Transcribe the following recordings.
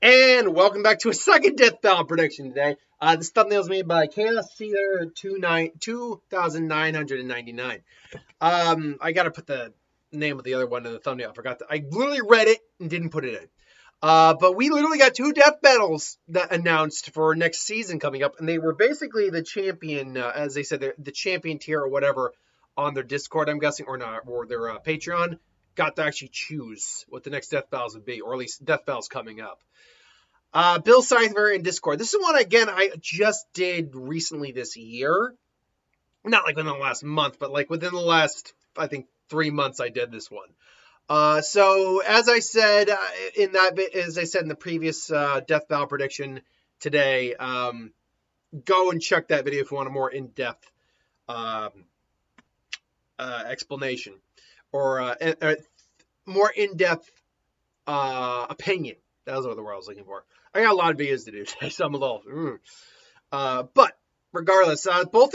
And welcome back to a second Deathbattle prediction today. This thumbnail is made by Chaos Caesar 2999. I gotta put the name of the other one in the thumbnail. I forgot. I literally read it and didn't put it in. But we literally got two death battles that announced for next season coming up, and they were basically the champion, as they said, the champion tier or whatever on their Discord, I'm guessing, or not, or their Patreon, got to actually choose what the next death battles would be, or at least death battles coming up. Bill Cipher in Discord. This is one, again, I just did recently this year. Not like within the last month, but like within the last, I think, 3 months I did this one. So as I said in the previous Death Battle prediction today, go and check that video if you want a more in-depth explanation or more in-depth opinion. That was what the word I was looking for. I got a lot of videos to do today, so I'm a little. But regardless, both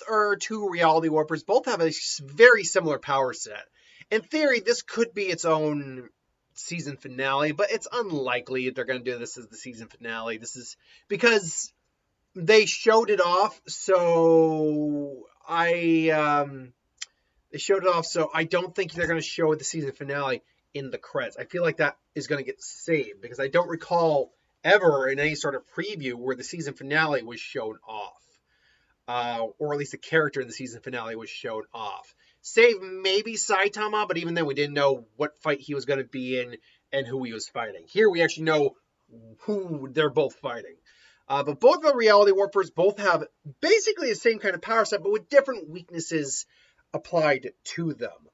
are two reality warpers. Both have a very similar power set. In theory, this could be its own season finale, but it's unlikely they're going to do this as the season finale. This is because they showed it off, so they showed it off, so I don't think they're going to show the season finale in the credits. I feel like that is going to get saved because I don't recall ever in any sort of preview where the season finale was shown off, or at least the character in the season finale was shown off. Save maybe Saitama, but even then we didn't know what fight he was going to be in and who he was fighting. Here we actually know who they're both fighting. But both the reality warpers both have basically the same kind of power set, but with different weaknesses applied to them.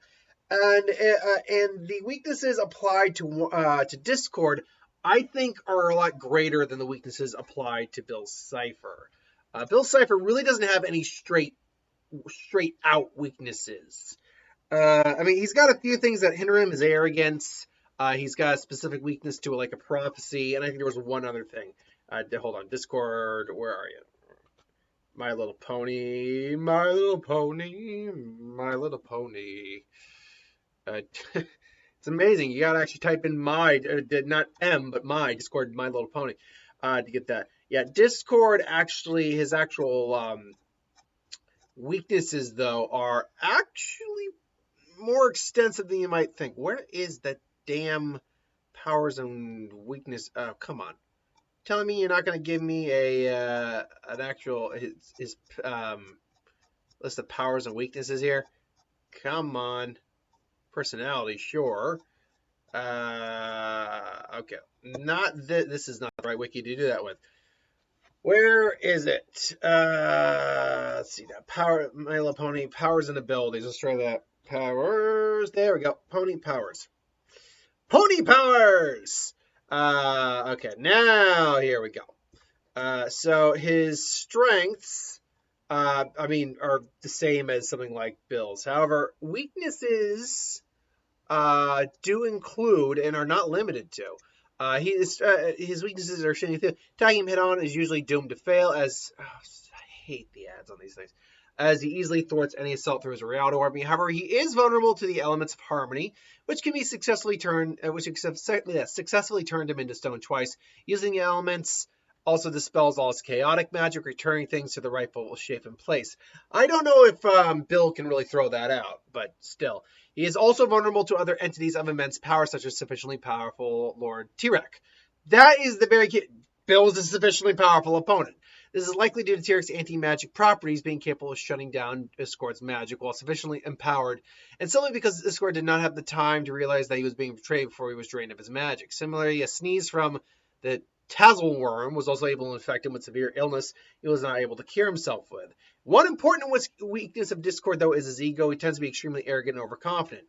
And the weaknesses applied to Discord, I think, are a lot greater than the weaknesses applied to Bill Cipher. Bill Cipher really doesn't have any straight out weaknesses. I mean, he's got a few things that hinder him: his arrogance. He's got a specific weakness to like a prophecy, and I think there was one other thing. Hold on, Discord, where are you? My Little Pony, My Little Pony, My Little Pony. It's amazing. You gotta actually type in not M, but Discord, My Little Pony, to get that. Yeah, Discord actually, his actual weaknesses though are actually more extensive than you might think. Where is that damn powers and weakness? Come on, telling me you're not gonna give me an actual his list of powers and weaknesses here? Come on. Personality, sure. Okay. Not this is not the right wiki to do that with. Where is it? Let's see that. Power, My Little Pony, powers and abilities. Let's try that. Powers. There we go. Pony powers. Pony powers! Okay, now here we go. So his strengths, are the same as something like Bill's. However, weaknesses do include and are not limited to. His weaknesses are attacking him head on is usually doomed to fail, as I hate the ads on these things, as he easily thwarts any assault through his reality army. However, he is vulnerable to the elements of harmony, which can be successfully turned him into stone twice. Using the elements also dispels all his chaotic magic, returning things to the rightful shape and place. I don't know if Bill can really throw that out, but still. He is also vulnerable to other entities of immense power, such as sufficiently powerful Lord T-Rex. That is the very key. Bill is a sufficiently powerful opponent. This is likely due to T-Rex's anti-magic properties being capable of shutting down Discord's magic while sufficiently empowered, and simply because Discord did not have the time to realize that he was being betrayed before he was drained of his magic. Similarly, a sneeze from the Tazzle worm was also able to infect him with severe illness he was not able to cure himself with. One important weakness of Discord, though, is his ego. He tends to be extremely arrogant and overconfident.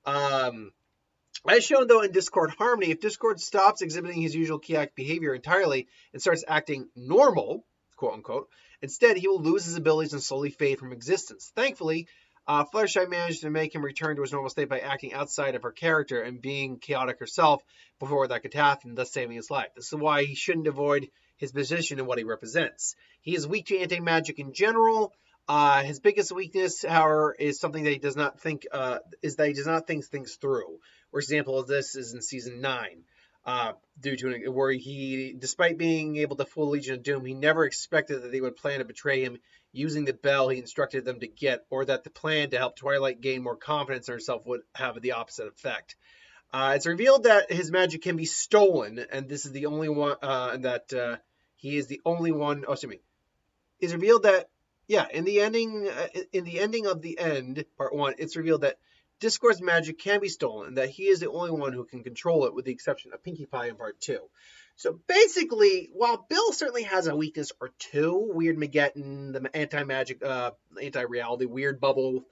As shown, though, in Discord Harmony, if Discord stops exhibiting his usual chaotic behavior entirely and starts acting normal, quote-unquote, instead, he will lose his abilities and slowly fade from existence. Thankfully, Fluttershy managed to make him return to his normal state by acting outside of her character and being chaotic herself before that could happen, thus saving his life. This is why he shouldn't avoid his position and what he represents. He is weak to anti-magic in general. His biggest weakness, however, is something that he does not think things through. For example, this is in season 9. due to where he, despite being able to fool Legion of Doom, he never expected that they would plan to betray him using the bell he instructed them to get, or that the plan to help Twilight gain more confidence in herself would have the opposite effect. It's revealed that his magic can be stolen, and this is the only one, he is the only one. Oh, excuse me. It's revealed that, yeah, in the ending of the end, part one, it's revealed that Discord's magic can be stolen, and that he is the only one who can control it, with the exception of Pinkie Pie in part two. So basically, while Bill certainly has a weakness or two, Weird Mageddon, the anti-magic, anti-reality, Weird Bubble,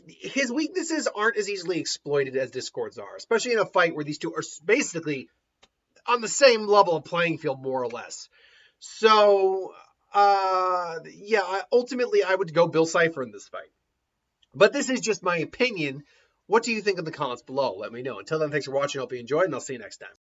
his weaknesses aren't as easily exploited as Discord's are, especially in a fight where these two are basically on the same level of playing field, more or less. So, yeah, ultimately I would go Bill Cipher in this fight. But this is just my opinion. What do you think in the comments below? Let me know. Until then, thanks for watching. I hope you enjoyed, and I'll see you next time.